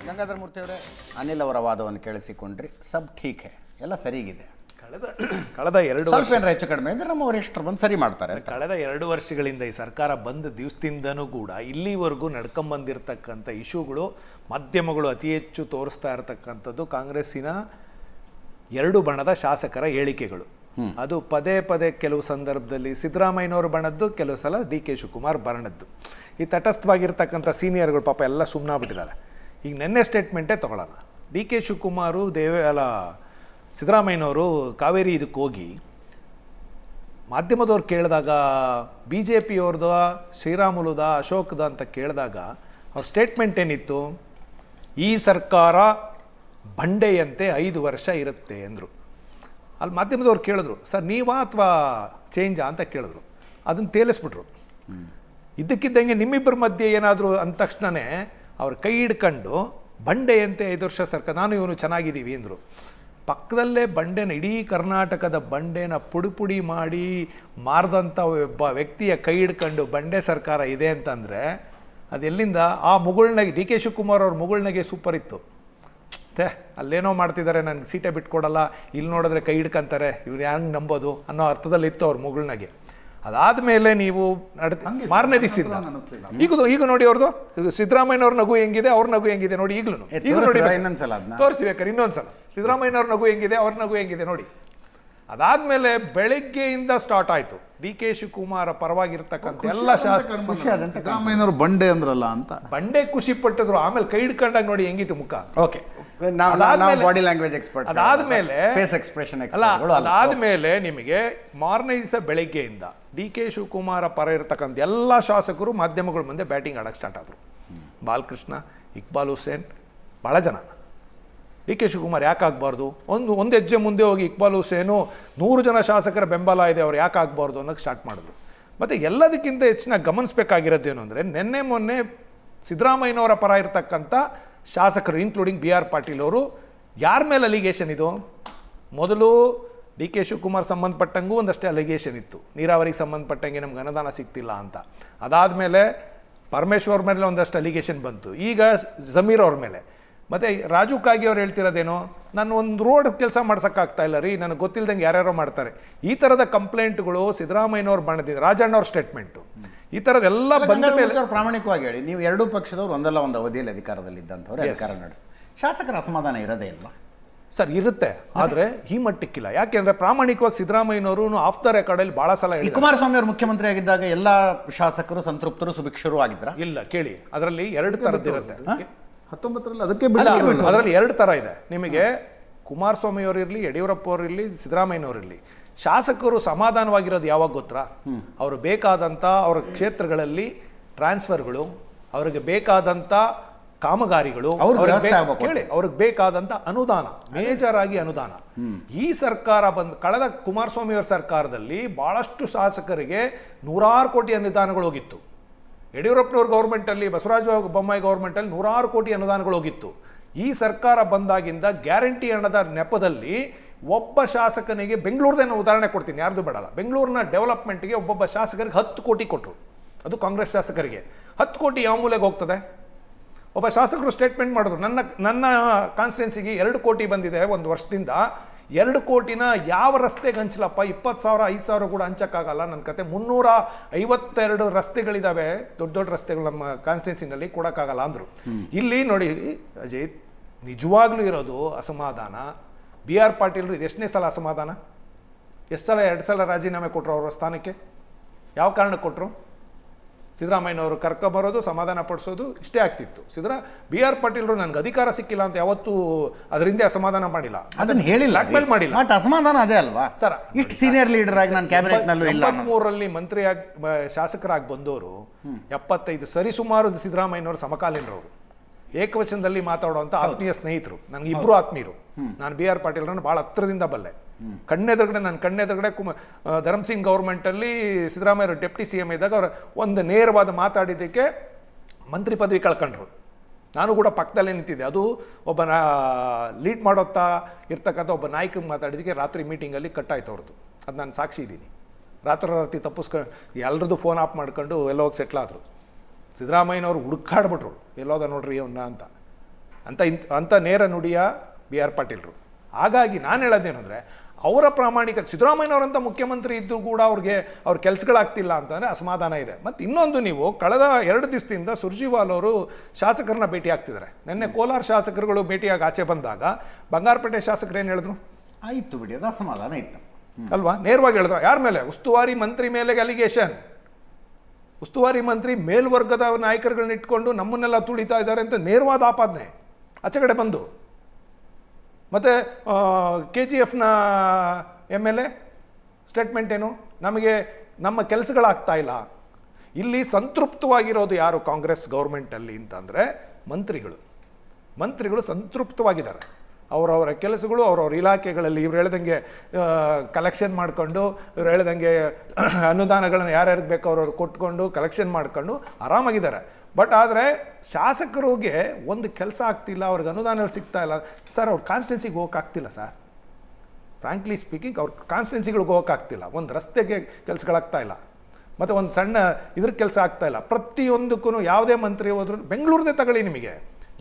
ಗಂಗಾಧರ ಮೂರ್ತಿ ಅವರೇ, ಅನಿಲ್ ಅವರ ವಾದವನ್ನು ಕೇಳಿಸಿಕೊಂಡ್ರಿ. ಸಬ್ ಠೀಕ್ ಹೇ, ಎಲ್ಲ ಸರಿಗಿದೆ. ಕಳೆದ 2 ಸ್ವಲ್ಪ ಏನಾರ ಹೆಚ್ಚು ಕಡಿಮೆ ಇದ್ರೆ ನಮ್ಮ ವರಿಷ್ಠರು ಬಂದು ಸರಿ ಮಾಡ್ತಾರೆ. ಕಳೆದ 2 ವರ್ಷಗಳಿಂದ ಈ ಸರ್ಕಾರ ಬಂದ ದಿವಸದಿಂದನೂ ಕೂಡ ಇಲ್ಲಿವರೆಗೂ ನಡ್ಕೊಂಬಂದಿರತಕ್ಕಂಥ ಇಶ್ಯೂಗಳು ಮಾಧ್ಯಮಗಳು ಅತಿ ಹೆಚ್ಚು ತೋರಿಸ್ತಾ ಇರತಕ್ಕಂಥದ್ದು ಕಾಂಗ್ರೆಸ್ಸಿನ 2 ಬಣದ ಶಾಸಕರ ಹೇಳಿಕೆಗಳು. ಅದು ಪದೇ ಪದೇ ಕೆಲವು ಸಂದರ್ಭದಲ್ಲಿ ಸಿದ್ದರಾಮಯ್ಯನವರು ಬಣದ್ದು, ಕೆಲವು ಸಲ ಡಿ ಕೆ ಶಿವಕುಮಾರ್ ಬಣದ್ದು. ಈ ತಟಸ್ಥವಾಗಿರ್ತಕ್ಕಂಥ ಸೀನಿಯರ್ಗಳು ಪಾಪ ಎಲ್ಲ ಸುಮ್ಮನಾಗ್ಬಿಟ್ಟಿದ್ದಾರೆ. ಈಗ ನೆನ್ನೆ ಸ್ಟೇಟ್ಮೆಂಟೇ ತಗೊಳ್ಳೋಣ. ಡಿ ಕೆ ಶಿವಕುಮಾರು ಸಿದ್ದರಾಮಯ್ಯನವರು ಕಾವೇರಿ ಇದಕ್ಕೆ ಹೋಗಿ ಮಾಧ್ಯಮದವ್ರು ಕೇಳಿದಾಗ ಬಿ ಜೆ ಪಿಯವ್ರದ್ದು ಶ್ರೀರಾಮುಲುದ ಅಶೋಕ್ದ ಅಂತ ಕೇಳಿದಾಗ ಅವ್ರ ಸ್ಟೇಟ್ಮೆಂಟ್ ಏನಿತ್ತು, ಈ ಸರ್ಕಾರ ಬಂಡೆಯಂತೆ 5 ವರ್ಷ ಇರುತ್ತೆ ಅಂದರು. ಅಲ್ಲಿ ಮಾಧ್ಯಮದವ್ರು ಕೇಳಿದ್ರು, ಸರ್ ನೀವಾ ಅಥವಾ ಚೇಂಜಾ ಅಂತ ಕೇಳಿದ್ರು. ಅದನ್ನು ತೇಲಿಸ್ಬಿಟ್ರು. ಇದ್ದಕ್ಕಿದ್ದಂಗೆ ನಿಮ್ಮಿಬ್ಬರ ಮಧ್ಯೆ ಏನಾದರೂ ಅಂದ ತಕ್ಷಣವೇ ಅವ್ರ ಕೈ ಹಿಡ್ಕೊಂಡು ಬಂಡೆಯಂತೆ 5 ವರ್ಷ ಸರ್ಕಾರ, ನಾನು ಇವನು ಚೆನ್ನಾಗಿದ್ದೀವಿ ಅಂದರು. ಪಕ್ಕದಲ್ಲೇ ಬಂಡೆನ, ಇಡೀ ಕರ್ನಾಟಕದ ಬಂಡೆನ ಪುಡಿ ಮಾಡಿ ಮಾರ್ದಂಥ ಒಬ್ಬ ವ್ಯಕ್ತಿಯ ಕೈ ಹಿಡ್ಕೊಂಡು ಬಂಡೆ ಸರ್ಕಾರ ಇದೆ ಅಂತಂದರೆ ಅದೆಲ್ಲಿಂದ? ಆ ಮುಗುಳ್ನಗೆ, ಡಿ ಕೆ ಶಿವಕುಮಾರ್ ಅವ್ರ ಮುಗುಳ್ನಗೆ ಸೂಪರ್ ಇತ್ತು. ಅಲ್ಲೇನೋ ಮಾಡ್ತಿದ್ದಾರೆ, ನನಗೆ ಸೀಟೇ ಬಿಟ್ಕೊಡಲ್ಲ, ಇಲ್ಲಿ ನೋಡಿದ್ರೆ ಕೈ ಹಿಡ್ಕೊಂತಾರೆ, ಇವ್ರು ಹೆಂಗೆ ನಂಬೋದು ಅನ್ನೋ ಅರ್ಥದಲ್ಲಿ ಇತ್ತು ಅವ್ರ ಮುಗುಳ್ನಗೆ. ಅದಾದಮೇಲೆ ನೀವು ಮಾರನೇ ದಿವಸದಿಂದ ಈಗ ನೋಡಿ ಅವ್ರದ್ದು ಸಿದ್ದರಾಮಯ್ಯನವ್ರ ನಗು ಹೆಂಗಿದೆ, ಅವ್ರ ನಗು ಹೆಂಗಿದೆ ನೋಡಿ. ಈಗಲೂ ನೋಡಿ, ತೋರಿಸ್ಬೇಕಾರೆ ಇನ್ನೊಂದ್ಸಲ ಸಿದ್ದರಾಮಯ್ಯನವ್ರ ನಗು ಹೆಂಗಿದೆ, ಅವ್ರ ನಗು ಹೆಂಗಿದೆ ನೋಡಿ. ಅದಾದ್ಮೇಲೆ ಬೆಳಗ್ಗೆಯಿಂದ ಸ್ಟಾರ್ಟ್ ಆಯ್ತು ಡಿ ಕೆ ಶಿವಕುಮಾರ್ ಪರವಾಗಿರ್ತಕ್ಕಂಥ ಎಲ್ಲ ಸಿದ್ದರಾಮಯ್ಯನವರು ಬಂಡೆ ಅಂದ್ರಲ್ಲ ಅಂತ ಬಂಡೆ ಖುಷಿ ಪಟ್ಟಿದ್ರು. ಆಮೇಲೆ ಕೈ ಹಿಡ್ಕೊಂಡಾಗ ನೋಡಿ ಹೆಂಗಿತ್ತು ಮುಖ. ಅದಾದ್ಮೇಲೆ ನಿಮಗೆ ಮಾರನೇ ದಿವಸ ಬೆಳಗ್ಗೆಯಿಂದ ಡಿ ಕೆ ಶಿವಕುಮಾರ ಪರ ಇರತಕ್ಕಂಥ ಎಲ್ಲ ಶಾಸಕರು ಮಾಧ್ಯಮಗಳ ಮುಂದೆ ಬ್ಯಾಟಿಂಗ್ ಆಡಕ್ಕೆ ಸ್ಟಾರ್ಟ್ ಆದರು. ಬಾಲಕೃಷ್ಣ, ಇಕ್ಬಾಲ್ ಹುಸೇನ್, ಭಾಳ ಜನ. ಡಿ ಕೆ ಶಿವಕುಮಾರ್ ಯಾಕೆ ಆಗಬಾರ್ದು, ಒಂದು ಹೆಜ್ಜೆ ಮುಂದೆ ಹೋಗಿ ಇಕ್ಬಾಲ್ ಹುಸೇನು 100 ಜನ ಶಾಸಕರ ಬೆಂಬಲ ಇದೆ, ಅವ್ರು ಯಾಕೆ ಆಗಬಾರ್ದು ಅನ್ನೋಕ್ಕೆ ಸ್ಟಾರ್ಟ್ ಮಾಡಿದ್ರು. ಮತ್ತು ಎಲ್ಲದಕ್ಕಿಂತ ಹೆಚ್ಚಿನ ಗಮನಿಸಬೇಕಾಗಿರೋದೇನು ಅಂದರೆ, ನಿನ್ನೆ ಮೊನ್ನೆ ಸಿದ್ದರಾಮಯ್ಯನವರ ಪರ ಇರತಕ್ಕಂಥ ಶಾಸಕರು ಇನ್ಕ್ಲೂಡಿಂಗ್ ಬಿ ಆರ್ ಪಾಟೀಲ್ ಅವರು ಯಾರ ಮೇಲೆ ಅಲಿಗೇಷನ್ ಇದು? ಮೊದಲು ಡಿ ಕೆ ಶಿವಕುಮಾರ್ ಸಂಬಂಧಪಟ್ಟಂಗೂ ಒಂದಷ್ಟೇ ಅಲಿಗೇಷನ್ ಇತ್ತು, ನೀರಾವರಿಗೆ ಸಂಬಂಧಪಟ್ಟಂಗೆ ನಮ್ಗೆ ಅನುದಾನ ಸಿಗ್ತಿಲ್ಲ ಅಂತ. ಅದಾದಮೇಲೆ ಪರಮೇಶ್ವರ್ ಮೇಲೆ ಒಂದಷ್ಟು ಅಲಿಗೇಷನ್ ಬಂತು. ಈಗ ಜಮೀರ್ ಅವ್ರ ಮೇಲೆ. ಮತ್ತು ರಾಜು ಕಾಗಿ ಅವ್ರು ಹೇಳ್ತಿರೋದೇನೋ, ನಾನು ಒಂದು ರೋಡ್ ಕೆಲಸ ಮಾಡ್ಸೋಕ್ಕಾಗ್ತಾ ಇಲ್ಲ ರೀ, ನನಗೆ ಗೊತ್ತಿಲ್ಲದಂಗೆ ಯಾರ್ಯಾರೋ ಮಾಡ್ತಾರೆ. ಈ ಥರದ ಕಂಪ್ಲೇಂಟ್ಗಳು ಸಿದ್ದರಾಮಯ್ಯನವ್ರು ಬಣ್ಣದಿದೆ. ರಾಜಣ್ಣ ಅವ್ರ ಸ್ಟೇಟ್ಮೆಂಟು ಈ ಥರದ್ದೆಲ್ಲ ಬಂದ ಮೇಲೆ ಪ್ರಾಮಾಣಿಕವಾಗಿ ಹೇಳಿ, ನೀವು 2 ಪಕ್ಷದವ್ರು ಒಂದಲ್ಲ ಒಂದು ಅವಧಿಯಲ್ಲಿ ಅಧಿಕಾರದಲ್ಲಿದ್ದಂಥವ್ರು ಅಧಿಕಾರ ನಡೆಸಿ ಶಾಸಕರ ಅಸಮಾಧಾನ ಇರೋದೇ ಇಲ್ವಾ? ಸರ್ ಇರುತ್ತೆ, ಆದರೆ ಈ ಮಟ್ಟಕ್ಕಿಲ್ಲ. ಯಾಕೆಂದ್ರೆ ಪ್ರಾಮಾಣಿಕವಾಗಿ ಸಿದ್ದರಾಮಯ್ಯನವರು ಆಫ್ ದ ರೆಕಾರ್ಡಲ್ಲಿ ಭಾಳ ಸಲ ಕುಮಾರಸ್ವಾಮಿ ಅವರು ಮುಖ್ಯಮಂತ್ರಿ ಆಗಿದ್ದಾಗ ಎಲ್ಲ ಶಾಸಕರು ಸಂತೃಪ್ತರು ಸುಭಿಕ್ಷರು ಆಗಿದ್ರ? ಇಲ್ಲ, ಕೇಳಿ, ಅದರಲ್ಲಿ 2 ಥರದ್ದಿರುತ್ತೆ. 19ರಲ್ಲಿ ಅದಕ್ಕೆ ಅದರಲ್ಲಿ 2 ಥರ ಇದೆ. ನಿಮಗೆ ಕುಮಾರಸ್ವಾಮಿ ಅವರು ಇರಲಿ, ಯಡಿಯೂರಪ್ಪ ಅವರು ಇರಲಿ, ಸಿದ್ದರಾಮಯ್ಯನವರು ಇರಲಿ, ಶಾಸಕರು ಸಮಾಧಾನವಾಗಿರೋದು ಯಾವಾಗ ಗೊತ್ತಾ? ಅವರು ಬೇಕಾದಂಥ ಅವರ ಕ್ಷೇತ್ರಗಳಲ್ಲಿ ಟ್ರಾನ್ಸ್ಫರ್ಗಳು, ಅವ್ರಿಗೆ ಬೇಕಾದಂಥ ಕಾಮಗಾರಿಗಳು, ಅವ್ರಿಗೆ ಬೇಕಾದಂಥ ಅನುದಾನ, ಮೇಜರ್ ಆಗಿ ಅನುದಾನ. ಈ ಸರ್ಕಾರ ಕಳೆದ ಕುಮಾರಸ್ವಾಮಿ ಅವರ ಸರ್ಕಾರದಲ್ಲಿ ಬಹಳಷ್ಟು ಶಾಸಕರಿಗೆ 100 ಕೋಟಿ ಅನುದಾನಗಳು ಹೋಗಿತ್ತು. ಯಡಿಯೂರಪ್ಪನವ್ರ ಗೌರ್ಮೆಂಟಲ್ಲಿ, ಬಸವರಾಜ ಬೊಮ್ಮಾಯಿ ಗೌರ್ಮೆಂಟಲ್ಲಿ 100 ಕೋಟಿ ಅನುದಾನಗಳು ಹೋಗಿತ್ತು. ಈ ಸರ್ಕಾರ ಬಂದಾಗಿಂದ ಗ್ಯಾರಂಟಿ ಹಣದ ನೆಪದಲ್ಲಿ ಒಬ್ಬ ಶಾಸಕನಿಗೆ, ಬೆಂಗಳೂರದೇನು ಉದಾಹರಣೆ ಕೊಡ್ತೀನಿ, ಯಾರ್ದು ಬೇಡಲ್ಲ, ಬೆಂಗಳೂರಿನ ಡೆವಲಪ್ಮೆಂಟ್ಗೆ ಒಬ್ಬೊಬ್ಬ ಶಾಸಕರಿಗೆ 10 ಕೋಟಿ ಕೊಟ್ಟರು. ಅದು ಕಾಂಗ್ರೆಸ್ ಶಾಸಕರಿಗೆ. 10 ಕೋಟಿ ಯಾವ ಮೂಲೆಗೆ ಹೋಗ್ತದೆ? ಒಬ್ಬ ಶಾಸಕರು ಸ್ಟೇಟ್ಮೆಂಟ್ ಮಾಡಿದ್ರು, ನನ್ನ ಕಾನ್ಸ್ಟಿಟ್ಯೂನ್ಸಿಗೆ 2 ಕೋಟಿ ಬಂದಿದೆ ಒಂದು ವರ್ಷದಿಂದ, 2 ಕೋಟಿನ ಯಾವ ರಸ್ತೆಗೆ ಹಂಚಲಪ್ಪ, 20,000 5,000 ಕೂಡ ಹಂಚಕ್ಕಾಗಲ್ಲ ನನ್ನ ಕತೆ. 352 ರಸ್ತೆಗಳಿದಾವೆ, ದೊಡ್ಡ ದೊಡ್ಡ ರಸ್ತೆಗಳು ನಮ್ಮ ಕಾನ್ಸ್ಟಿಟ್ಯೂನ್ಸಿನಲ್ಲಿ, ಕೊಡೋಕ್ಕಾಗಲ್ಲ ಅಂದರು. ಇಲ್ಲಿ ನೋಡಿ ಅಜಯ್, ನಿಜವಾಗ್ಲೂ ಇರೋದು ಅಸಮಾಧಾನ. ಬಿ ಆರ್ ಪಾಟೀಲ್ರು ಇದು ಎಷ್ಟನೇ ಸಲ ಅಸಮಾಧಾನ? ಎಷ್ಟು ಸಲ? 2 ಸಲ ರಾಜೀನಾಮೆ ಕೊಟ್ಟರು ಅವರ ಸ್ಥಾನಕ್ಕೆ. ಯಾವ ಕಾರಣಕ್ಕೆ ಕೊಟ್ಟರು? ಸಿದ್ದರಾಮಯ್ಯನವರು ಕರ್ಕೊಂಬರೋದು, ಸಮಾಧಾನ ಪಡಿಸೋದು, ಇಷ್ಟೇ ಆಗ್ತಿತ್ತು. ಬಿ ಆರ್ ಪಾಟೀಲ್ರು ನನಗೆ ಅಧಿಕಾರ ಸಿಕ್ಕಿಲ್ಲ ಅಂತ ಯಾವತ್ತೂ ಅದರಿಂದ ಅಸಮಾಧಾನ ಮಾಡಿಲ್ಲ, ಅದನ್ನು ಹೇಳಿಲ್ಲ, ಬ್ಲಾಕ್ಮೇಲ್ ಮಾಡಿಲ್ಲ. ಅಸಮಾಧಾನ ಅದೇ ಅಲ್ವಾ ಸರ್? ಇಷ್ಟು ಸೀನಿಯರ್ ಲೀಡರ್ ಆಗಿ ನಾನು ಕ್ಯಾಬಿನೆಟ್ ನಲ್ಲೂ ಇಲ್ಲ. 73ರಲ್ಲಿ ಮಂತ್ರಿಯಾಗಿ ಶಾಸಕರಾಗಿ ಬಂದವರು 75 ಸರಿಸುಮಾರು ಸಿದ್ದರಾಮಯ್ಯನವರು ಸಮಕಾಲೀನರವರು. ಏಕವಚನದಲ್ಲಿ ಮಾತಾಡುವಂಥ ಆತ್ಮೀಯ ಸ್ನೇಹಿತರು. ನನಗೆ 2 ಆತ್ಮೀಯರು. ನಾನು ಬಿ ಆರ್ ಪಾಟೀಲ್ರನ್ನು ಭಾಳ ಹತ್ತಿರದಿಂದ ಬಲ್ಲೆ. ನನ್ನ ಕಣ್ಣೆದುರುಗಡೆ ಧರ್ಮಸಿಂಗ್ ಗೌರ್ಮೆಂಟಲ್ಲಿ ಸಿದ್ದರಾಮಯ್ಯ ಡೆಪ್ಟಿ CM ಇದ್ದಾಗ ಅವರು ಒಂದು ನೇರವಾದ ಮಾತಾಡಿದ್ದಕ್ಕೆ ಮಂತ್ರಿ ಪದವಿ ಕಳ್ಕೊಂಡ್ರು. ನಾನು ಕೂಡ ಪಕ್ಕದಲ್ಲೇ ನಿಂತಿದ್ದೆ. ಅದು ಒಬ್ಬ ಲೀಡ್ ಮಾಡೋತ್ತಾ ಇರ್ತಕ್ಕಂಥ ಒಬ್ಬ ನಾಯಕಂಗೆ ಮಾತಾಡಿದ್ದಕ್ಕೆ ರಾತ್ರಿ ಮೀಟಿಂಗಲ್ಲಿ ಕಟ್ಟಾಯ್ತು ಅವ್ರದ್ದು. ಅದು ನಾನು ಸಾಕ್ಷಿ ಇದ್ದೀನಿ. ರಾತ್ರಿ ತಪ್ಪಿಸ್ಕೊಂಡು ಎಲ್ಲರದ್ದು ಫೋನ್ ಆಫ್ ಮಾಡ್ಕೊಂಡು ಎಲ್ಲೋಗಿ ಸೆಟ್ಲ್ ಆದರು. ಸಿದ್ದರಾಮಯ್ಯನವರು ಹುಡುಕಾಡ್ಬಿಟ್ರು, ಎಲ್ಲೋದ ನೋಡ್ರಿ ಅವನ್ನ ಅಂತ. ಅಂತ ನೇರ ನುಡಿಯ ಬಿ ಆರ್ ಪಾಟೀಲ್ರು. ಹಾಗಾಗಿ ನಾನು ಹೇಳೋದೇನೆಂದರೆ, ಅವರ ಪ್ರಾಮಾಣಿಕತೆ, ಸಿದ್ದರಾಮಯ್ಯನವರಂಥ ಮುಖ್ಯಮಂತ್ರಿ ಇದ್ದು ಕೂಡ ಅವ್ರ ಕೆಲಸಗಳಾಗ್ತಿಲ್ಲ ಅಂತಂದರೆ ಅಸಮಾಧಾನ ಇದೆ. ಮತ್ತು ಇನ್ನೊಂದು, ನೀವು ಕಳೆದ 2 ದಿವಸದಿಂದ ಸುರ್ಜಿವಾಲ್ ಅವರು ಶಾಸಕರನ್ನ ಭೇಟಿ ಆಗ್ತಿದ್ದಾರೆ. ನಿನ್ನೆ ಕೋಲಾರ ಶಾಸಕರುಗಳು ಭೇಟಿಯಾಗಿ ಆಚೆ ಬಂದಾಗ ಬಂಗಾರಪೇಟೆ ಶಾಸಕರು ಏನು ಹೇಳಿದ್ರು? ಆಯಿತು ಬಿಡಿ, ಅದು ಅಸಮಾಧಾನ ಇತ್ತು ಅಲ್ವಾ? ನೇರವಾಗಿ ಹೇಳಿದ್ರು. ಯಾರ ಮೇಲೆ? ಉಸ್ತುವಾರಿ ಮಂತ್ರಿ ಮೇಲೆ ಅಲಿಗೇಷನ್. ಉಸ್ತುವಾರಿ ಮಂತ್ರಿ ಮೇಲ್ವರ್ಗದ ನಾಯಕರುಗಳನ್ನ ಇಟ್ಕೊಂಡು ನಮ್ಮನ್ನೆಲ್ಲ ತುಳಿತಾ ಇದ್ದಾರೆ ಅಂತ ನೇರವಾದ ಆಪಾದನೆ ಆಚೆ ಕಡೆ ಬಂದು. ಮತ್ತು KGFನ MLA ಸ್ಟೇಟ್ಮೆಂಟ್ ಏನು? ನಮ್ಮ ಕೆಲಸಗಳಾಗ್ತಾ ಇಲ್ಲ. ಇಲ್ಲಿ ಸಂತೃಪ್ತವಾಗಿರೋದು ಯಾರು ಕಾಂಗ್ರೆಸ್ ಗೌರ್ಮೆಂಟಲ್ಲಿ ಅಂತಂದರೆ ಮಂತ್ರಿಗಳು ಸಂತೃಪ್ತವಾಗಿದ್ದಾರೆ. ಅವರವರ ಕೆಲಸಗಳು ಅವರವ್ರ ಇಲಾಖೆಗಳಲ್ಲಿ ಇವ್ರು ಹೇಳ್ದಂಗೆ ಕಲೆಕ್ಷನ್ ಮಾಡಿಕೊಂಡು, ಇವ್ರು ಹೇಳ್ದಂಗೆ ಅನುದಾನಗಳನ್ನು ಯಾರ್ಯಾರಿಗೆ ಬೇಕೋ ಅವ್ರವ್ರು ಕೊಟ್ಕೊಂಡು ಕಲೆಕ್ಷನ್ ಮಾಡ್ಕೊಂಡು ಆರಾಮಾಗಿದ್ದಾರೆ. ಬಟ್ ಆದರೆ ಶಾಸಕರಿಗೆ ಒಂದು ಕೆಲಸ ಆಗ್ತಿಲ್ಲ, ಅವ್ರಿಗೆ ಅನುದಾನಗಳು ಸಿಗ್ತಾ ಇಲ್ಲ ಸರ್. ಅವ್ರ ಕಾನ್ಸ್ಟಿಟ್ಯೂನ್ಸಿಗೆ ಹೋಗೋಕ್ಕಾಗ್ತಿಲ್ಲ ಸರ್. ಫ್ರಾಂಕ್ಲಿ ಸ್ಪೀಕಿಂಗ್, ಅವ್ರ ಕಾನ್ಸ್ಟಿಟ್ಯೂನ್ಸಿಗಳಿಗೆ ಹೋಗೋಕ್ಕಾಗ್ತಿಲ್ಲ. ಒಂದು ರಸ್ತೆಗೆ ಕೆಲಸಗಳಾಗ್ತಾ ಇಲ್ಲ, ಮತ್ತು ಒಂದು ಸಣ್ಣ ಇದ್ರ ಕೆಲಸ ಆಗ್ತಾ ಇಲ್ಲ. ಪ್ರತಿಯೊಂದಕ್ಕೂ ಯಾವುದೇ ಮಂತ್ರಿ ಹೋದ್ರು, ಬೆಂಗಳೂರದೇ ತಗೊಳ್ಳಿ, ನಿಮಗೆ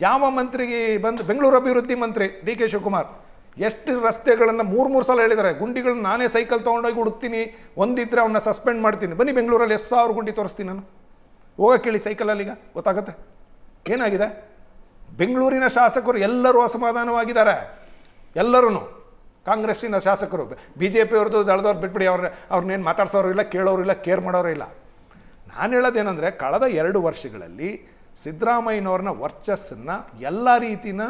ಯಾವ ಮಂತ್ರಿಗೆ ಬಂದು ಬೆಂಗಳೂರು ಅಭಿವೃದ್ಧಿ ಮಂತ್ರಿ DK ಶಿವಕುಮಾರ್ ಎಷ್ಟು ರಸ್ತೆಗಳನ್ನು 3 ಸಲ ಹೇಳಿದ್ದಾರೆ. ಗುಂಡಿಗಳನ್ನ ನಾನೇ ಸೈಕಲ್ ತೊಗೊಂಡೋಗಿ ಹುಡುಕ್ತೀನಿ, ಒಂದಿದ್ರೆ ಅವನ್ನ ಸಸ್ಪೆಂಡ್ ಮಾಡ್ತೀನಿ. ಬನ್ನಿ ಬೆಂಗಳೂರಲ್ಲಿ 10,000 ಗುಂಡಿ ತೋರಿಸ್ತೀನಿ ನಾನು. ಹೋಗಕ್ಕೆ ಹೇಳಿ ಸೈಕಲಲ್ಲಿ, ಈಗ ಗೊತ್ತಾಗುತ್ತೆ ಏನಾಗಿದೆ. ಬೆಂಗಳೂರಿನ ಶಾಸಕರು ಎಲ್ಲರೂ ಅಸಮಾಧಾನವಾಗಿದ್ದಾರೆ. ಎಲ್ಲರೂ ಕಾಂಗ್ರೆಸ್ಸಿನ ಶಾಸಕರು, BJP ಅವ್ರದ್ದು ದಳದವ್ರು ಬಿಟ್ಬಿಡಿ, ಅವ್ರನ್ನೇನು ಮಾತಾಡ್ಸೋರು ಇಲ್ಲ, ಕೇಳೋರು ಇಲ್ಲ, ಕೇರ್ ಮಾಡೋರು ಇಲ್ಲ. ನಾನು ಹೇಳೋದೇನೆಂದರೆ, ಕಳೆದ 2 ವರ್ಷಗಳಲ್ಲಿ ಸಿದ್ದರಾಮಯ್ಯನವ್ರನ್ನ ವರ್ಚಸ್ಸನ್ನು ಎಲ್ಲ ರೀತಿನ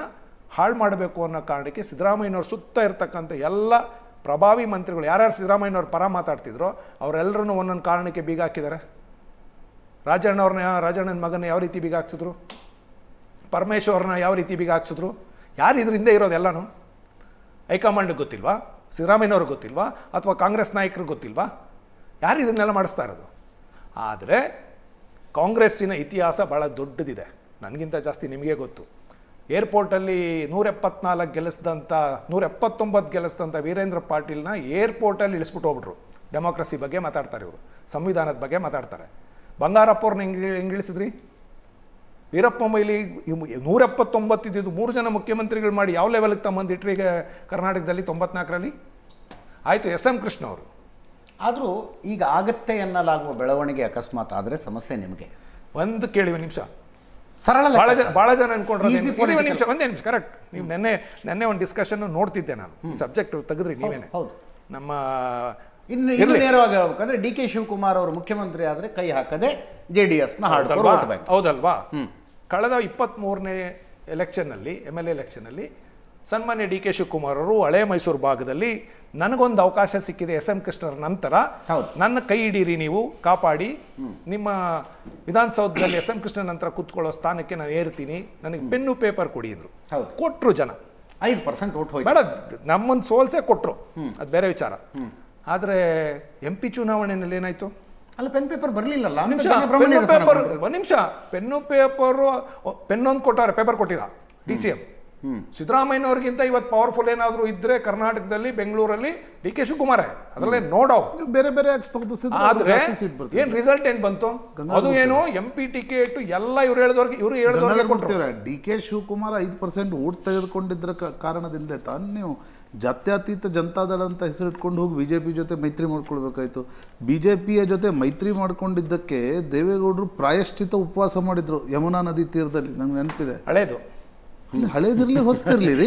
ಹಾಳು ಮಾಡಬೇಕು ಅನ್ನೋ ಕಾರಣಕ್ಕೆ ಸಿದ್ದರಾಮಯ್ಯನವ್ರ ಸುತ್ತ ಇರ್ತಕ್ಕಂಥ ಎಲ್ಲ ಪ್ರಭಾವಿ ಮಂತ್ರಿಗಳು ಯಾರ್ಯಾರು ಸಿದ್ದರಾಮಯ್ಯನವ್ರ ಪರ ಮಾತಾಡ್ತಿದ್ರು ಅವರೆಲ್ಲರೂ ಒಂದೊಂದು ಕಾರಣಕ್ಕೆ ಬೀಗ ಹಾಕಿದ್ದಾರೆ. ರಾಜಣ್ಣನ ಮಗನ ಯಾವ ರೀತಿ ಬೀಗ ಹಾಕ್ಸಿದ್ರು, ಪರಮೇಶ್ವರನ ಯಾವ ರೀತಿ ಬೀಗ ಹಾಕ್ಸಿದ್ರು, ಯಾರು ಇದರಿಂದ ಇರೋದೆಲ್ಲನೂ ಹೈಕಮಾಂಡ್ಗೆ ಗೊತ್ತಿಲ್ವಾ? ಸಿದ್ದರಾಮಯ್ಯನವ್ರಿಗೆ ಗೊತ್ತಿಲ್ವಾ? ಅಥವಾ ಕಾಂಗ್ರೆಸ್ ನಾಯಕರಿಗೆ ಗೊತ್ತಿಲ್ವಾ? ಯಾರು ಇದನ್ನೆಲ್ಲ ಮಾಡಿಸ್ತಾ ಇರೋದು? ಆದರೆ ಕಾಂಗ್ರೆಸ್ಸಿನ ಇತಿಹಾಸ ಭಾಳ ದೊಡ್ಡದಿದೆ, ನನಗಿಂತ ಜಾಸ್ತಿ ನಿಮಗೆ ಗೊತ್ತು. ಏರ್ಪೋರ್ಟಲ್ಲಿ 174 ಗೆಲ್ಲಿಸಿದಂಥ 179 ಗೆಲ್ಲಿಸಿದಂಥ ವೀರೇಂದ್ರ ಪಾಟೀಲ್ನ ಏರ್ಪೋರ್ಟಲ್ಲಿ ಇಳಿಸ್ಬಿಟ್ಟು ಹೋಗ್ಬಿಟ್ರು. ಡೆಮೋಕ್ರಸಿ ಬಗ್ಗೆ ಮಾತಾಡ್ತಾರೆ ಇವರು, ಸಂವಿಧಾನದ ಬಗ್ಗೆ ಮಾತಾಡ್ತಾರೆ. ಬಂಗಾರಪ್ಪವ್ರನ್ನ ಹೆಂಗೆ ಇಳಿಸಿದ್ರಿ? ವೀರಪ್ಪ ಮೊಯ್ಲಿ 179 ಇದ್ದಿದ್ದು 3 ಜನ ಮುಖ್ಯಮಂತ್ರಿಗಳು ಮಾಡಿ ಯಾವ ಲೆವೆಲ್ಗೆ ತಮ್ಮಂದಿಟ್ರಿ ಈಗ ಕರ್ನಾಟಕದಲ್ಲಿ 94ರಲ್ಲಿ? ಆಯಿತು, SM ಕೃಷ್ಣ ಅವರು. ಆದರೂ ಈಗ ಆಗತ್ತೆ ಎನ್ನಲಾಗುವ ಬೆಳವಣಿಗೆ ಅಕಸ್ಮಾತ್ ಆದರೆ ಸಮಸ್ಯೆ ನಿಮಗೆ. ಒಂದು ಕೇಳಿ, ಒಂದು ನಿಮಿಷ. ಸರಳ ಭಾಳ ಜನ ಅನ್ಕೊಂಡ್ರೆ ಒಂದೇ ನಿಮಿಷ ಕರೆಕ್ಟ್. ನೀವು ನೆನ್ನೆ ಒಂದು ಡಿಸ್ಕಷನ್ ನೋಡ್ತಿದ್ದೆ ನಾನು. ಈ ಸಬ್ಜೆಕ್ಟ್ ತೆಗೆದ್ರಿ ನೀವೇನೆ. ಹೌದು. ನಮ್ಮ ಇನ್ನು ನೇರವಾಗಿ ಹೇಳ್ಬೇಕಂದ್ರೆ DK ಶಿವಕುಮಾರ್ ಅವರು ಮುಖ್ಯಮಂತ್ರಿ ಆದರೆ ಕೈ ಹಾಕದೆ JDSನ ಹಾಡ್ಕೊಂಡು ಓಟ್ಬೇಕು. ಹೌದಲ್ವಾ? ಕಳೆದ 23ನೇ ಎಲೆಕ್ಷನ್ನಲ್ಲಿ, MLA ಎಲೆಕ್ಷನ್ನಲ್ಲಿ ಸನ್ಮಾನ್ಯ DK ಶಿವಕುಮಾರ್ ಅವರು ಹಳೆ ಮೈಸೂರು ಭಾಗದಲ್ಲಿ ನನಗೊಂದು ಅವಕಾಶ ಸಿಕ್ಕಿದೆ SM ಕೃಷ್ಣರ ನಂತರ, ನನ್ನ ಕೈ ಹಿಡೀರಿ, ನೀವು ಕಾಪಾಡಿ, ನಿಮ್ಮ ವಿಧಾನಸೌಧದಲ್ಲಿ SM ಕೃಷ್ಣ ನಂತರ ಕೂತ್ಕೊಳ್ಳೋ ಸ್ಥಾನಕ್ಕೆ ನಾನು ಏರ್ತೀನಿ, ನನಗೆ ಪೆನ್ನು ಪೇಪರ್ ಕೊಡಿ ಅಂದರು. ಕೊಟ್ಟರು ಜನ 5% ಓಟ್ ಹೋಯ್ತು. ಬೇಡ, ನಮ್ಮನ್ನು ಸೋಲ್ಸೇ ಕೊಟ್ಟರು, ಅದು ಬೇರೆ ವಿಚಾರ. ಆದರೆ MP ಚುನಾವಣೆಯಲ್ಲಿ ಏನಾಯ್ತು? ಅಲ್ಲ, ಪೆನ್ ಪೇಪರ್ ಬರಲಿಲ್ಲಲ್ಲ. ಒಂದು ನಿಮಿಷ, ಪೆನ್ನು ಪೇಪರು ಪೆನ್ನೊಂದು ಕೊಟ್ಟಾರೆ, ಪೇಪರ್ ಕೊಟ್ಟಿರ DCM. ಸಿದ್ದರಾಮಯ್ಯನವ್ರಿಗಿಂತ ಇವತ್ತು ಪವರ್ಫುಲ್ ಏನಾದರೂ ಇದ್ರೆ ಕರ್ನಾಟಕದಲ್ಲಿ, ಬೆಂಗಳೂರಲ್ಲಿ DK ಶಿವಕುಮಾರೇ, ಅದರಲ್ಲೇ ನೋ ಬೇರೆ ಬೇರೆ. ಆದ್ರೆ ಏನ್ ರಿಸಲ್ಟ್ ಏನ್ ಬಂತು? ಅದು ಏನು MP ಟಿಕೆಟ್ ಎಲ್ಲ ಇವ್ರು ಹೇಳಿದವ್ರಿಗೆ DK ಶಿವಕುಮಾರ್ 5% ಓಟ್ ತೆಗೆದುಕೊಂಡಿದ್ರ ಕಾರಣದಿಂದ ತಾನು ನೀವು ಜಾತ್ಯತೀತ ಜನತಾದಳ ಅಂತ ಹೆಸರಿಟ್ಕೊಂಡು ಹೋಗಿ BJP ಜೊತೆ ಮೈತ್ರಿ ಮಾಡ್ಕೊಳ್ಬೇಕಾಯ್ತು. BJPಯ ಜೊತೆ ಮೈತ್ರಿ ಮಾಡ್ಕೊಂಡಿದ್ದಕ್ಕೆ ದೇವೇಗೌಡರು ಪ್ರಾಯಶ್ಚಿತ ಉಪವಾಸ ಮಾಡಿದ್ರು ಯಮುನಾ ನದಿ ತೀರದಲ್ಲಿ. ನಂಗೆ ನೆನಪಿದೆ. ಹಳೇದಿರ್ಲಿ ಹೊಸದಿರ್ಲಿ ರೀ,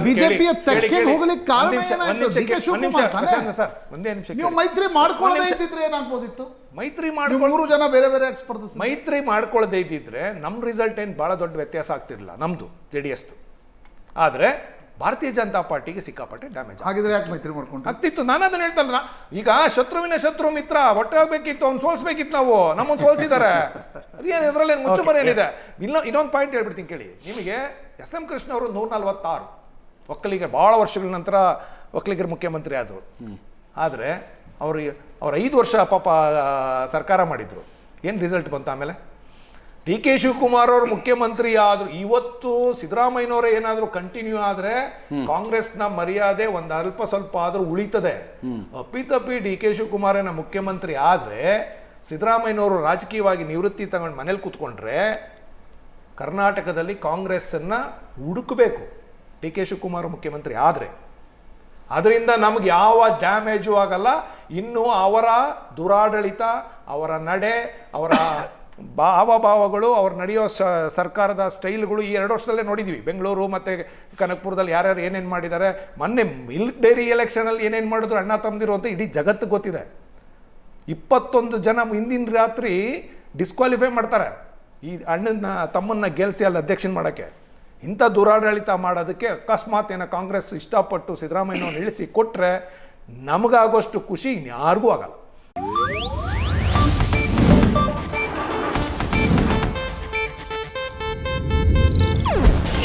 ಬಿಜೆಪಿಯ ತೆಕ್ಕೆ ಹೋಗ್ಲಿಕ್ಕೆ ಕಾರಣ ಏನಾಯ್ತು? DK ಶಿವಕುಮಾರ್ ನೀವು ಮೈತ್ರಿ ಮಾಡ್ಕೊಳ್ಳದೆ ಇದ್ದಿದ್ರೆ ಏನಾಗ್ಬೋದಿತ್ತು? ಮೈತ್ರಿ 3 ಜನ ಬೇರೆ ಬೇರೆ ಸ್ಪರ್ಧಿಸಿ ಮೈತ್ರಿ ಮಾಡ್ಕೊಳ್ಳದೆ ಇದ್ದಿದ್ರೆ ನಮ್ ರಿಸಲ್ಟ್ ಏನ್ ಬಹಳ ದೊಡ್ಡ ವ್ಯತ್ಯಾಸ ಆಗ್ತಿರ್ಲಿಲ್ಲ, ನಮ್ದು JDS. ಆದ್ರೆ ಭಾರತೀಯ ಜನತಾ ಪಾರ್ಟಿಗೆ ಸಿಕ್ಕಾಪಟ್ಟೆ ಡ್ಯಾಮೇಜ್ ಆಗಿದ್ರೆ ಯಾಕೆ ಮೈತ್ರಿ ಮಾಡ್ಕೊಂಡು ಆಗ್ತಿತ್ತು? ನಾನು ಅದನ್ನ ಹೇಳ್ತಲ್ಲ. ಈಗ ಶತ್ರುವಿನ ಶತ್ರು ಮಿತ್ರ ಒಟ್ಟಾಗಬೇಕಿತ್ತು, ಅವ್ನು ಸೋಲ್ಸ್ಬೇಕಿತ್ತು. ನಾವು ನಮ್ಮನ್ನು ಸೋಲ್ಸಿದ್ದಾರೆ, ಅದೇನು ಇದರಲ್ಲಿ ಮುಚ್ಚುಮರೆ ಏನಿದೆ? ಇನ್ನೊಂದು ಪಾಯಿಂಟ್ ಹೇಳ್ಬಿಡ್ತೀನಿ ಕೇಳಿ. ನಿಮಗೆ SM ಕೃಷ್ಣ ಅವರು 146 ಒಕ್ಕಲಿಗರು, ಭಾಳ ವರ್ಷಗಳ ನಂತರ ಒಕ್ಕಲಿಗರ ಮುಖ್ಯಮಂತ್ರಿ ಆದರು. ಆದರೆ ಅವ್ರು 5 ವರ್ಷ ಪಾಪ ಸರ್ಕಾರ ಮಾಡಿದ್ರು. ಏನು ರಿಸಲ್ಟ್ ಬಂತು ಆಮೇಲೆ? DK ಶಿವಕುಮಾರ್ ಅವರು ಮುಖ್ಯಮಂತ್ರಿ ಆದ್ರು. ಇವತ್ತು ಸಿದ್ದರಾಮಯ್ಯನವರೇ ಏನಾದರೂ ಕಂಟಿನ್ಯೂ ಆದ್ರೆ ಕಾಂಗ್ರೆಸ್ನ ಮರ್ಯಾದೆ ಒಂದು ಅಲ್ಪ ಸ್ವಲ್ಪ ಆದ್ರೂ ಉಳಿತದೆ. ಅಪ್ಪಿತಪ್ಪಿ DK ಶಿವಕುಮಾರನ ಮುಖ್ಯಮಂತ್ರಿ ಆದ್ರೆ ಸಿದ್ದರಾಮಯ್ಯನವರು ರಾಜಕೀಯವಾಗಿ ನಿವೃತ್ತಿ ತಗೊಂಡು ಮನೇಲಿ ಕೂತ್ಕೊಂಡ್ರೆ ಕರ್ನಾಟಕದಲ್ಲಿ ಕಾಂಗ್ರೆಸ್ಸನ್ನು ಹುಡುಕಬೇಕು ಡಿ ಕೆ ಶಿವಕುಮಾರ್ ಮುಖ್ಯಮಂತ್ರಿ ಆದರೆ. ಅದರಿಂದ ನಮ್ಗೆ ಯಾವ ಡ್ಯಾಮೇಜು ಆಗಲ್ಲ. ಇನ್ನು ಅವರ ದುರಾಡಳಿತ, ಅವರ ನಡೆ, ಅವರ ಭಾವಗಳು, ಅವ್ರು ನಡೆಯೋ ಸರ್ಕಾರದ ಸ್ಟೈಲ್ಗಳು ಈ 2 ವರ್ಷದಲ್ಲೇ ನೋಡಿದ್ವಿ. ಬೆಂಗಳೂರು ಮತ್ತು ಕನಕಪುರದಲ್ಲಿ ಯಾರ್ಯಾರು ಏನೇನು ಮಾಡಿದ್ದಾರೆ. ಮೊನ್ನೆ ಮಿಲ್ಕ್ ಡೈರಿ ಎಲೆಕ್ಷನಲ್ಲಿ ಏನೇನು ಮಾಡಿದ್ರು ಅಣ್ಣ ತಮ್ಮದಿರು ಅಂತ ಇಡೀ ಜಗತ್ತು ಗೊತ್ತಿದೆ. 21 ಜನ ಹಿಂದಿನ ರಾತ್ರಿ ಡಿಸ್ಕ್ವಾಲಿಫೈ ಮಾಡ್ತಾರೆ ಈ ಅಣ್ಣನ ತಮ್ಮನ್ನ ಗೆಲ್ಸಿ ಅಲ್ಲಿ ಅಧ್ಯಕ್ಷನ ಮಾಡೋಕ್ಕೆ. ಇಂಥ ದುರಾಡಳಿತ ಮಾಡೋದಕ್ಕೆ ಅಕಸ್ಮಾತ್ ಏನೋ ಕಾಂಗ್ರೆಸ್ ಇಷ್ಟಪಟ್ಟು ಸಿದ್ದರಾಮಯ್ಯನವ್ರನ್ನ ಇಳಿಸಿ ಕೊಟ್ಟರೆ ನಮಗಾಗೋಷ್ಟು ಖುಷಿ ಯಾರಿಗೂ ಆಗಲ್ಲ.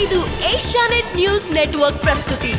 ಇದು ಏಷ್ಯಾನೆಟ್ ನ್ಯೂಸ್ ನೆಟ್ವರ್ಕ್ ಪ್ರಸ್ತುತಿ.